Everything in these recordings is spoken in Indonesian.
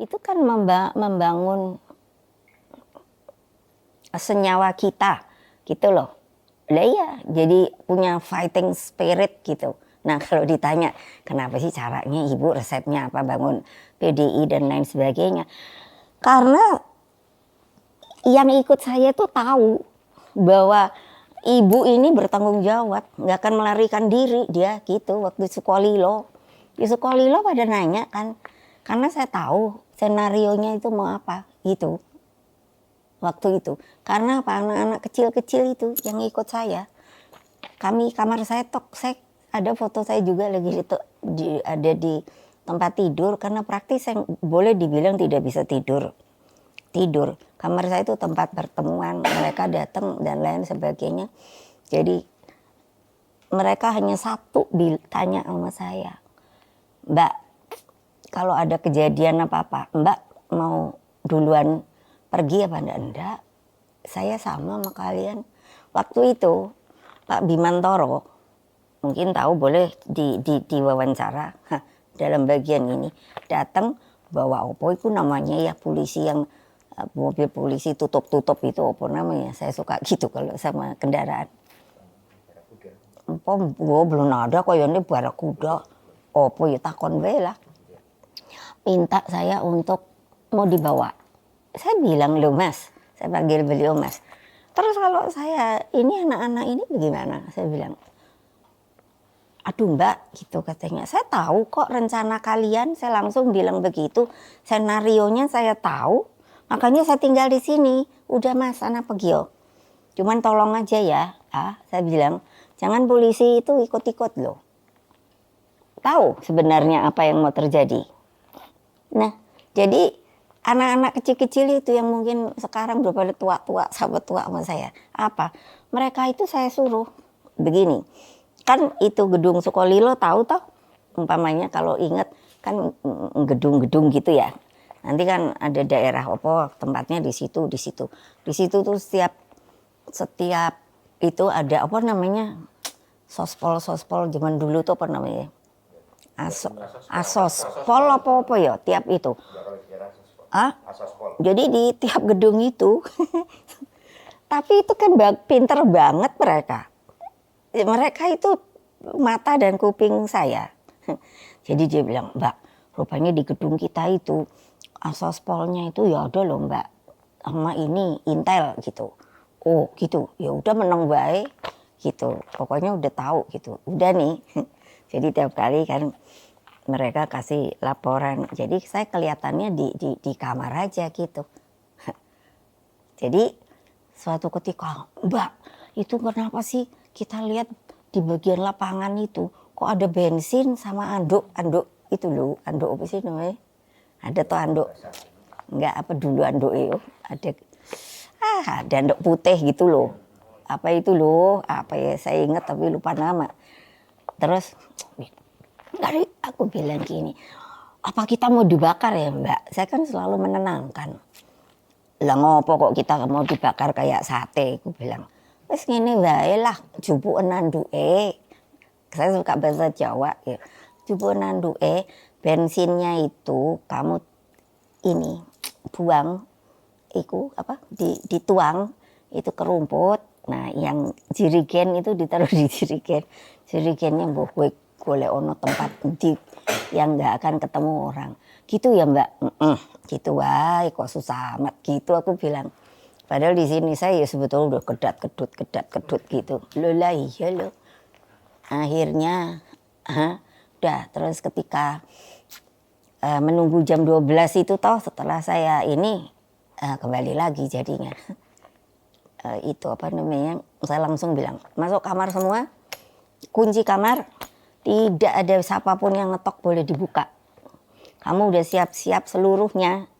itu kan membangun senyawa kita gitu loh. Lah iya, jadi punya fighting spirit gitu. Nah kalau ditanya kenapa sih caranya ibu, resepnya apa bangun PDI dan lain sebagainya, karena yang ikut saya tuh tahu bahwa ibu ini bertanggung jawab, nggak akan melarikan diri dia gitu. Waktu Sukolilo, di Sukolilo pada nanya kan, karena saya tahu senarionya itu mau apa gitu. Waktu itu, karena apa, anak-anak kecil-kecil itu yang ikut saya, kamar saya toksik, ada foto saya juga lagi ada di tempat tidur, karena praktis saya boleh dibilang tidak bisa tidur. Kamar saya itu tempat pertemuan, mereka datang dan lain sebagainya. Jadi mereka hanya satu tanya sama saya, Mbak, kalau ada kejadian apa-apa, Mbak mau duluan pergi apa enggak? Saya sama kalian. Waktu itu Pak Bimantoro, mungkin tahu, boleh diwawancara dalam bagian ini, datang bawa opo itu namanya ya, polisi yang mobil polisi tutup itu apa namanya, saya suka gitu kalau sama kendaraan. Belum ada kok ya, ini Barakuda opo ya, takon wae lah. Minta saya untuk mau dibawa. Saya bilang, loh Mas, saya panggil beliau Mas. Terus kalau saya ini anak-anak ini bagaimana? Saya bilang, aduh Mbak, gitu katanya. Saya tahu kok rencana kalian, saya langsung bilang begitu. Senarionya saya tahu, makanya saya tinggal di sini. Udah Mas, sana pergi yo. Cuman tolong aja ya, saya bilang, jangan polisi itu ikut-ikut loh. Tahu sebenarnya apa yang mau terjadi. Nah, jadi anak-anak kecil-kecil itu yang mungkin sekarang udah pada tua-tua, sahabat tua sama saya. Apa? Mereka itu saya suruh begini. Kan itu gedung Sukolilo tahu toh? Umpamanya kalau ingat kan gedung-gedung gitu ya. Nanti kan ada daerah opo tempatnya di situ. Di situ tuh setiap itu ada apa namanya? Sospol zaman dulu tuh apa namanya? Asospol apa ya tiap itu. Jadi di tiap gedung itu, tapi itu kan pinter banget mereka. Mereka itu mata dan kuping saya. Jadi dia bilang, Mbak, rupanya di gedung kita itu asospolnya itu ya ada loh Mbak, sama ini Intel gitu. Oh gitu, ya udah menang baik gitu. Pokoknya udah tahu gitu. Udah nih. Jadi tiap kali kan mereka kasih laporan, jadi saya kelihatannya di kamar aja gitu. Jadi suatu ketika, Mbak, itu kenapa sih kita lihat di bagian lapangan itu kok ada bensin sama anduk itu loh, anduk apa sih namanya? Ada tuh anduk, enggak apa dulu anduk itu, ada anduk putih gitu loh. Apa itu loh, apa ya saya ingat tapi lupa nama. Terus dari aku bilang gini, apa kita mau dibakar ya Mbak? Saya kan selalu menenangkan. Lah ngopo kok kita mau dibakar kayak sate? Aku bilang, wes ngene wae lah, jupuken anduke. Saya suka bahasa Jawa ya. Jupuken anduke, bensinnya itu kamu ini buang, iku apa? Dituang itu ke rumput. Nah, yang jirigen itu ditaruh di jirigen. Jirigennya mbok golek ono tempat yang nggak akan ketemu orang. Gitu ya Mbak? Gitu wae kok susah amat gitu aku bilang. Padahal di sini saya ya sebetulnya udah kedat-kedut gitu. Loh lah iya loh. Akhirnya udah, terus ketika menunggu jam 12 itu toh setelah saya ini kembali lagi jadinya. Itu apa namanya? Saya langsung bilang, masuk kamar semua. Kunci kamar. Tidak ada siapapun yang ngetok boleh dibuka. Kamu udah siap-siap seluruhnya.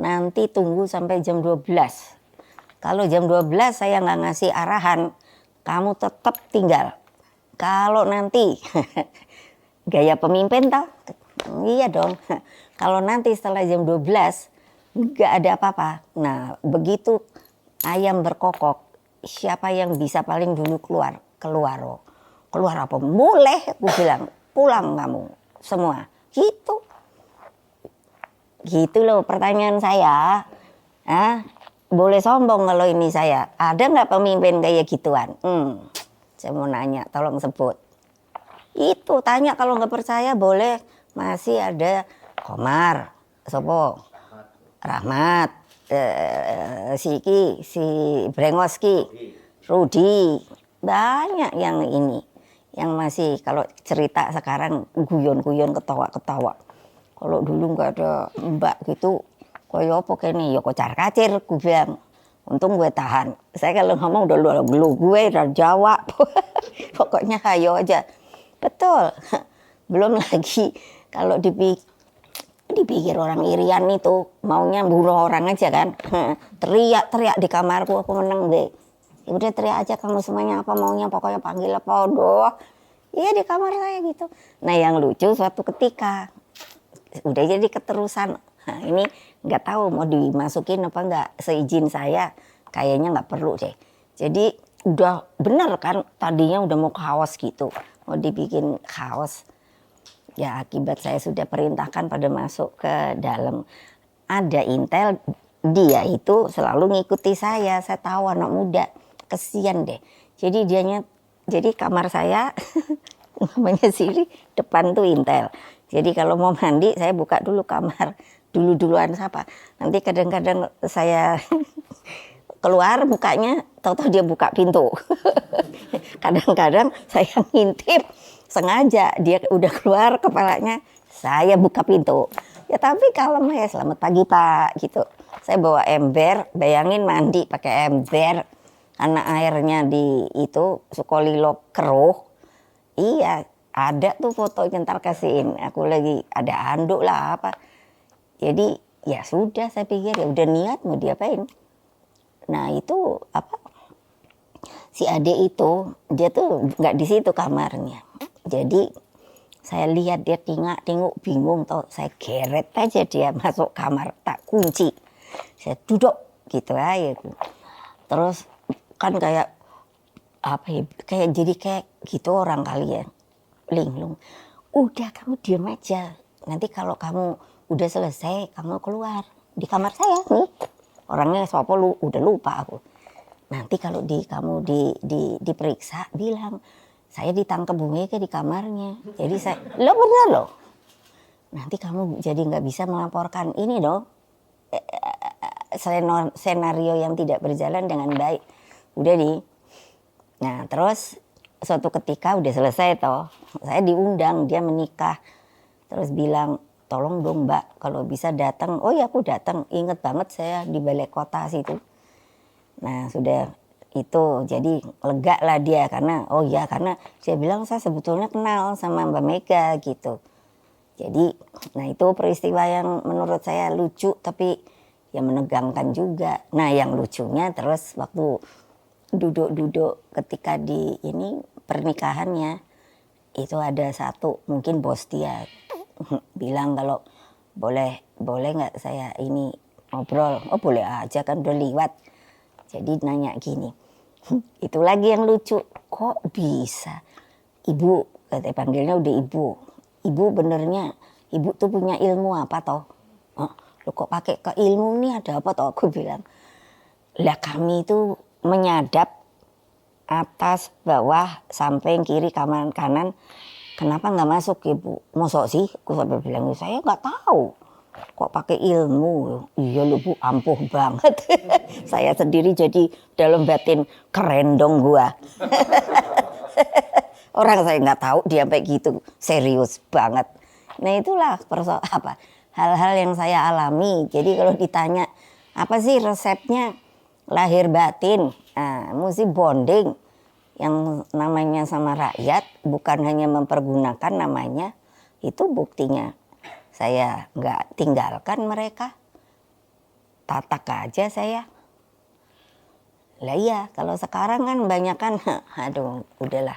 Nanti tunggu sampai jam 12. Kalau jam 12 saya nggak ngasih arahan, kamu tetap tinggal. Kalau nanti, gaya pemimpin toh? Iya dong. Kalau nanti setelah jam 12, nggak ada apa-apa. Nah begitu ayam berkokok, siapa yang bisa paling dulu keluar? Keluar apa? Boleh, aku bilang, pulang kamu semua. Gitu. Gitu loh pertanyaan saya. Ah, boleh sombong kalau ini saya. Ada nggak pemimpin kayak gituan? Saya mau nanya, tolong sebut. Itu tanya, kalau nggak percaya boleh. Masih ada Komar, Sopo, Rahmat, si Brengoski, Rudi, banyak yang ini, yang masih kalau cerita sekarang guyon-guyon ketawa-ketawa. Kalau dulu nggak ada mbak gitu, koyo apa kene ya kocar kacir gue bilang. Untung gue tahan. Saya kalau ngomong udah lu gue udah Jawa. Pokoknya hayo aja. Betul. Belum lagi kalau dipikir orang irian itu maunya bunuh orang aja kan. Teriak-teriak di kamarku, aku menang deh. Ya udah teriak aja kamu semuanya apa maunya, pokoknya panggil podo. Iya di kamar saya gitu. Nah yang lucu suatu ketika udah jadi keterusan. Nah ini nggak tahu mau dimasukin apa nggak, seizin saya kayaknya nggak perlu deh. Jadi udah bener kan, tadinya udah mau kaos gitu, mau dibikin kaos. Ya akibat saya sudah perintahkan pada masuk ke dalam. Ada intel, dia itu selalu ngikuti saya tahu anak muda, kesian deh. Jadi kamar saya namanya Siri, depan tuh intel. Jadi kalau mau mandi saya buka dulu kamar, duluan siapa. Nanti kadang-kadang saya keluar bukanya, tahu-tahu dia buka pintu. Kadang-kadang saya ngintip sengaja, dia udah keluar kepalanya, saya buka pintu. Ya tapi kalem ya, selamat pagi Pak gitu. Saya bawa ember, bayangin mandi pakai ember, karena airnya di itu Sukolilo keruh. Iya, ada tuh fotonya, ntar kasihin. Aku lagi ada anduk lah apa. Jadi ya sudah, saya pikir ya udah niat mau diapain. Nah itu apa? Si Ade itu dia tuh nggak di situ kamarnya. Jadi saya lihat dia tengok bingung, toh saya geret aja dia masuk kamar, tak kunci. Saya duduk gitu aja. Terus kan kayak apa ya, kayak jadi kayak gitu orang kali ya, linglung. Udah kamu diam aja, nanti kalau kamu udah selesai kamu keluar di kamar saya nih. Orangnya sopo lu udah lupa aku. Nanti kalau kamu diperiksa bilang saya ditangkap Bu Mega di kamarnya. Jadi saya lo bener loh. Nanti kamu jadi nggak bisa melaporkan ini dong. Senario yang tidak berjalan dengan baik. Udah nih. Nah terus suatu ketika udah selesai toh, saya diundang, dia menikah. Terus bilang, tolong dong Mbak kalau bisa datang. Oh ya aku datang, inget banget saya di balai kota situ. Nah sudah itu jadi lega lah dia, karena karena saya bilang saya sebetulnya kenal sama Mbak Mega gitu. Jadi nah itu peristiwa yang menurut saya lucu tapi ya menegangkan juga. Nah yang lucunya terus waktu duduk ketika di ini pernikahannya itu ada satu mungkin bos dia bilang kalau boleh nggak saya ini ngobrol. Oh boleh aja kan udah liwat. Jadi nanya gini, itu lagi yang lucu, kok bisa ibu, katanya panggilnya udah ibu benernya ibu tuh punya ilmu apa toh? Lo kok pakai ke ilmu nih, ada apa toh? Aku bilang, lah kami itu menyadap atas bawah samping kiri kanan, kenapa nggak masuk ibu? Mosok sih? Aku sampai bilang saya nggak tahu. Kok pakai ilmu? Iya lu Bu, ampuh banget. Saya sendiri jadi dalam batin keren dong gua. Orang saya nggak tahu dia sampai gitu, serius banget. Nah itulah hal-hal yang saya alami. Jadi kalau ditanya apa sih resepnya lahir batin, mesti bonding yang namanya sama rakyat, bukan hanya mempergunakan namanya. Itu buktinya. Saya nggak tinggalkan mereka, tatak aja saya. Lah iya, kalau sekarang kan banyak kan, aduh udahlah.